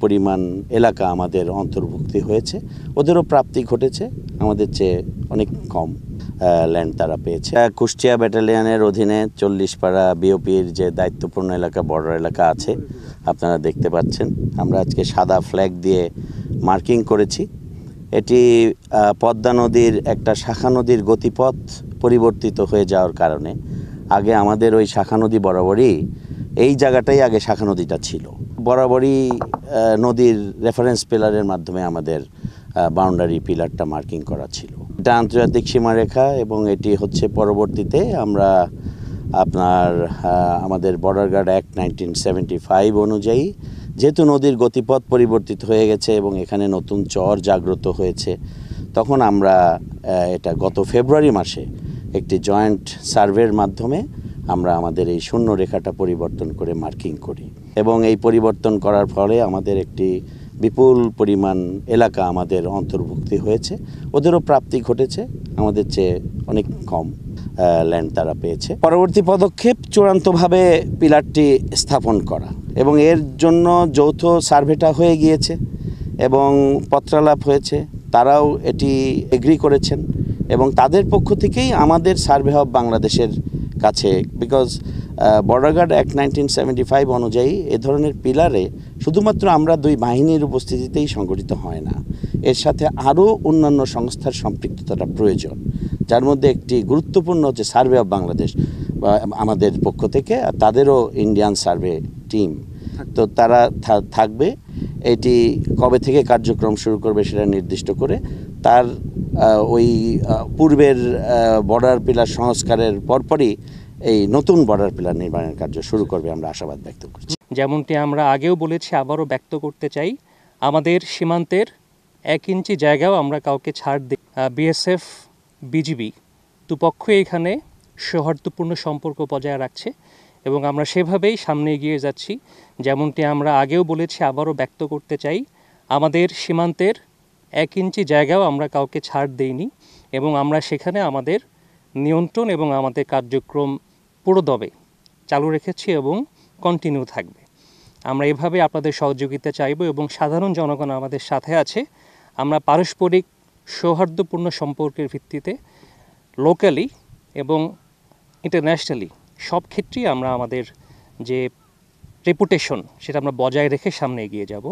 পরিমাণ এলাকা আমাদের অন্তর্ভুক্তি হয়েছে, ওদেরও প্রাপ্তি ঘটেছে, আমাদের চেয়ে অনেক কম ল্যান্ড তারা পেয়েছে। কুষ্টিয়া ব্যাটালিয়নের অধীনে 40 পাড়া বিওপির যে দায়িত্বপূর্ণ এলাকা, বর্ডার এলাকা আছে, আপনারা দেখতে পাচ্ছেন। আমরা আজকে সাদা ফ্ল্যাগ দিয়ে মার্কিং করেছি। এটি পদ্মা নদীর একটা শাখা নদীর গতিপথ পরিবর্তিত হয়ে যাওয়ার কারণে আগে আমাদের ওই শাখা নদী বরাবরই এই জায়গাটাই আগে শাখা নদীটা ছিল, বরাবরই নদীর রেফারেন্স পিলারের মাধ্যমে আমাদের বাউন্ডারি পিলারটা মার্কিং করা ছিল। এটা আন্তর্জাতিক সীমারেখা এবং এটি হচ্ছে পরবর্তীতে আমরা আমাদের বর্ডার গার্ড অ্যাক্ট 1975 অনুযায়ী যেহেতু নদীর গতিপথ পরিবর্তিত হয়ে গেছে এবং এখানে নতুন চর জাগ্রত হয়েছে, তখন আমরা এটা গত ফেব্রুয়ারি মাসে একটি জয়েন্ট সার্ভের মাধ্যমে আমরা আমাদের এই শূন্য রেখাটা পরিবর্তন করে মার্কিং করি এবং এই পরিবর্তন করার ফলে আমাদের একটি বিপুল পরিমাণ এলাকা আমাদের অন্তর্ভুক্তি হয়েছে, ওদেরও প্রাপ্তি ঘটেছে, আমাদের চেয়ে অনেক কম ল্যান্ড তারা পেয়েছে। পরবর্তী পদক্ষেপ চূড়ান্তভাবে পিলারটি স্থাপন করা এবং এর জন্য যৌথ সার্ভেটা হয়ে গিয়েছে এবং পত্রালাপ হয়েছে, তারাও এটি এগ্রি করেছেন এবং তাদের পক্ষ থেকেই আমাদের সার্ভে অফ বাংলাদেশের কাছে, বিকজ বর্ডার গার্ড অ্যাক্ট 1975 অনুযায়ী এ ধরনের পিলারে শুধুমাত্র আমরা দুই বাহিনীর উপস্থিতিতেই সংগঠিত হয় না, এর সাথে আরও অন্যান্য সংস্থার সম্পৃক্ততাটা প্রয়োজন, যার মধ্যে একটি গুরুত্বপূর্ণ হচ্ছে সার্ভে অফ বাংলাদেশ বা আমাদের পক্ষ থেকে, আর তাদেরও ইন্ডিয়ান সার্ভে টিম, তো তারা থাকবে। এটি কবে থেকে কার্যক্রম শুরু করবে সেটা নির্দিষ্ট করে তার ওই পূর্বের বর্ডার পিলার সংস্কারের পরপরই এই নতুন বর্ডার পিলার নির্মাণের কার্য শুরু করবে, আমরা আশাবাদ ব্যক্ত করছি। যেমনটি আমরা আগেও বলেছি, আবারও ব্যক্ত করতে চাই, আমাদের সীমান্তের 1 ইঞ্চি জায়গাও আমরা কাউকে ছাড় দিই। বিএসএফ, বিজিবি দুপক্ষই এখানে সৌহার্দ্যপূর্ণ সম্পর্ক বজায় রাখছে এবং আমরা সেভাবেই সামনে এগিয়ে যাচ্ছি। যেমনটি আমরা আগেও বলেছি, আবারও ব্যক্ত করতে চাই, আমাদের সীমান্তের 1 ইঞ্চি জায়গাও আমরা কাউকে ছাড় দেইনি এবং আমরা সেখানে আমাদের নিয়ন্ত্রণ এবং আমাদের কার্যক্রম পুরোদমে চালু রেখেছি এবং কন্টিনিউ থাকবে। আমরা এভাবে আপনাদের সহযোগিতা চাইব এবং সাধারণ জনগণ আমাদের সাথে আছে। আমরা পারস্পরিক সৌহার্দ্যপূর্ণ সম্পর্কের ভিত্তিতে লোকালি এবং ইন্টারন্যাশনালি সব ক্ষেত্রেই আমরা আমাদের যে রেপুটেশন সেটা আমরা বজায় রেখে সামনে এগিয়ে যাব।